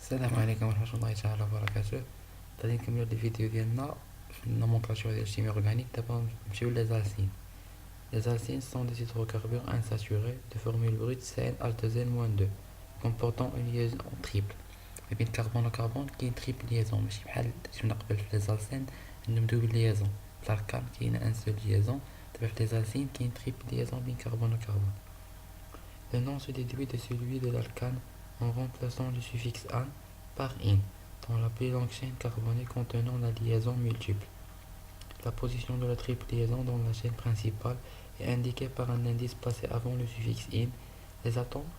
السلام عليكم ورحمة الله تعالى وبركاته. غادي نكملو الفيديو ديالنا في النومنكلاتور ديال الشيمياء اورغانيك. دابا نمشيو لازالسين. Les alcynes sont des hydrocarbures insaturés de formule brute CnH2n-2 comportant une liaison triple. ما بين كربون وكربون كاين تريبل ليزون، ماشي بحال شفنا قبل في لازالسين عندهم دوبل ليزون. في الاركان كاين ان سول ليزون، دابا في لازالسين كاين تريبل ليزون بين كربون وكربون. Le nom se déduit de celui de l'alcane en remplaçant le suffixe -an par -in dans la plus longue chaîne carbonée contenant la liaison multiple. La position de la triple liaison dans la chaîne principale est indiquée par un indice placé avant le suffixe -in. Les atomes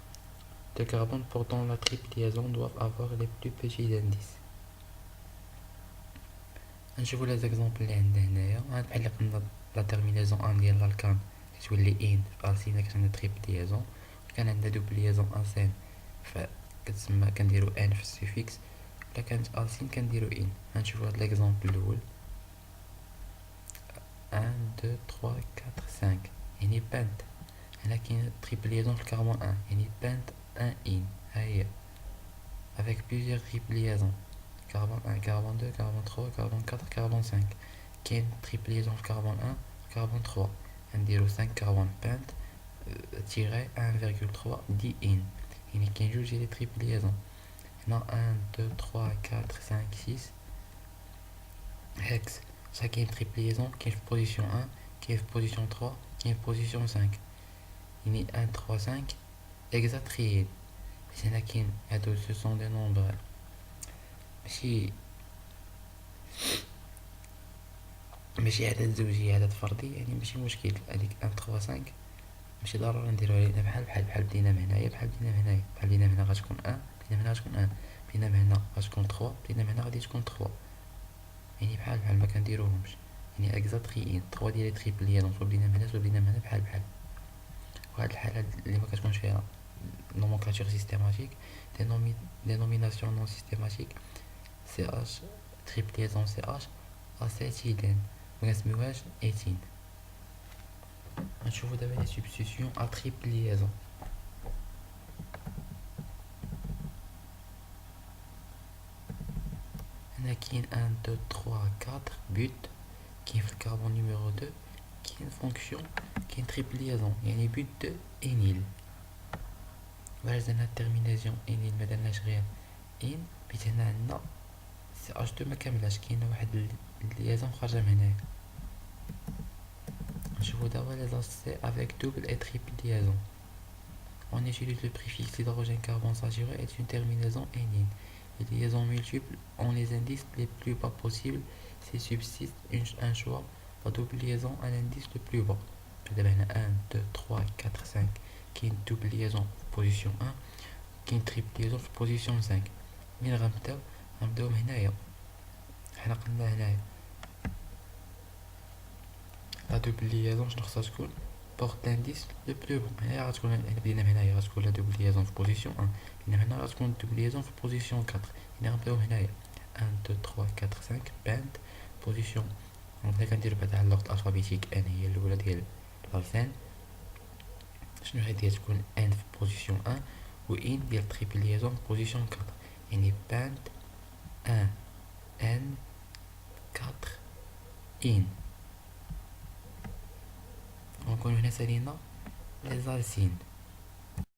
de carbone portant la triple liaison doivent avoir les plus petits indices. نشوفوا les exemples اللي عندنا هنايا. بحال اللي قلنا لا terminaison -an ديال الالكان كتولي -in في الالسين كتولي triple liaison. كان عندنا دوبل ليزون اسين فكتسمى كنديرو ان في السوفيكس، ولا كانت السين كنديرو ان. غنشوفو هاد ليكزامبل الاول 1 2 3 4 5 يعني بنت. هنا كاين تريبل ليزون في الكربون 1 يعني بنت 1 ان، ها هي avec plusieurs triple liaisons carbone 1 carbone 2 carbone 3 carbone 4 carbone 5. كاين triple liaison في carbone 1 carbone 3 نديرو 5 carbone بنت تيري 1,3 دي ان، يعني كاين جوج ديال لي تريبل ليزون. هنا 1 2 3 4 5 6 هكس. شحال كاين تريبل ليزون؟ كاين في بوزيسيون 1 كاين في بوزيسيون 3 كاين في بوزيسيون 5، يعني 1 3 5 اكزاتريين. حيت هنا كاين هادو سو سون دي نومبر ماشي عدد زوجي، عدد فردي، يعني ماشي مشكل. هاديك 1 3 5 ماشي ضروري نديروها لينا بحال بدينا من هنايا، بحال بدينا من هنا غتكون 1، بدينا من هنا غتكون 1، بدينا من هنا غتكون 3، بدينا من هنا غادي تكون 3، يعني بحال ما كنديروهمش، يعني اكزاتريين 3 ديال لي تريبل ليزون سوا بدينا من هنا سوا بدينا من هنا بحال. وهاد الحالة اللي ما كتكونش فيها نومونكلاتور سيستيماتيك دينوميناسيون نون سيستيماتيك سي اش تريبل ليزون سي اش اسيتيلين مكنسميوهاش ايتين. غنشوفو دابا لي سبستيسيون ا تريبل ليزون. هنا كاين 1 2 3 4 بوت. كاين في الكربون نيميرو 2 كاين فونكسيون كاين تريبل ليزون يعني بوت دو انيل. وعلاش درنا التيرميناسيون انيل ما درناش غير ان؟ بيت هنا عندنا سي اش 2 ما كاملاش، كاينه واحد الليزون خارجه من هنايا. نشوفو دابا لي زاسي افيك دوبل اي تريبل liaison. On utilise le préfixe hydrogène carbone saturé est une terminaison énine. Les liaisons multiples ont les indices les plus bas possibles s'il subsiste un choix la double liaison à l'indice le plus bas. دابا هنا 1 2 3 4 5 كاين double liaison في position 1 كاين triple liaison في position 5. مين غنبداو من هنايا. حنا قلنا هنايا لا دوبل ليزون شنو خصها تكون؟ بورت انديس لو بلو بون. هنايا غتكون بدينا من هنايا غتكون لا دوبل ليزون في بوزيسيون 1، بدينا هنا غتكون دوبل ليزون في بوزيسيون 4. يعني غنبداو هنايا 1 2 3 4 5 بانت بوزيسيون. هنا كندير بعدا على اللوغد الفابيتيك ان هي الاولى ديال الالفان. شنو هادي تكون ان في بوزيسيون 1 و ان ديال تريبل ليزون في بوزيسيون 4، يعني بانت 1 ان 4 ان. ونكون هنا سالينا لي زالسين.